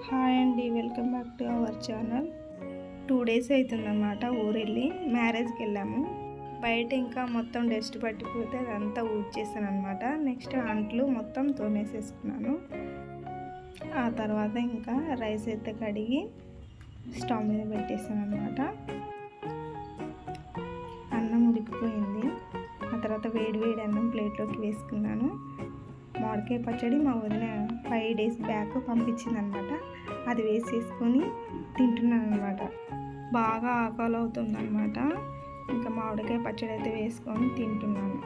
Hi అండి, welcome back to our channel. 2 days అవుతుందన్నమాట ఊరెళ్ళి. మ్యారేజ్కి వెళ్ళాము. బయట ఇంకా మొత్తం డస్ట్ పట్టిపోతే అదంతా ఊడ్చేసాను అనమాట. నెక్స్ట్ అంట్లు మొత్తం తోమేసేసుకున్నాను. ఆ తర్వాత ఇంకా రైస్ అయితే కడిగి స్టవ్ మీద పెట్టేసాను అనమాట. అన్నం ఉడికిపోయింది. ఆ తర్వాత వేడి వేడి అన్నం ప్లేట్లోకి వేసుకున్నాను. మామిడికాయ పచ్చడి మా వదిన 5 days బ్యాక్ పంపించింది అనమాట. అది వేసేసుకొని తింటున్నాను అనమాట. బాగా ఆకలి అవుతుందన్నమాట. ఇంకా మామిడికాయ పచ్చడి అయితే వేసుకొని తింటున్నాను.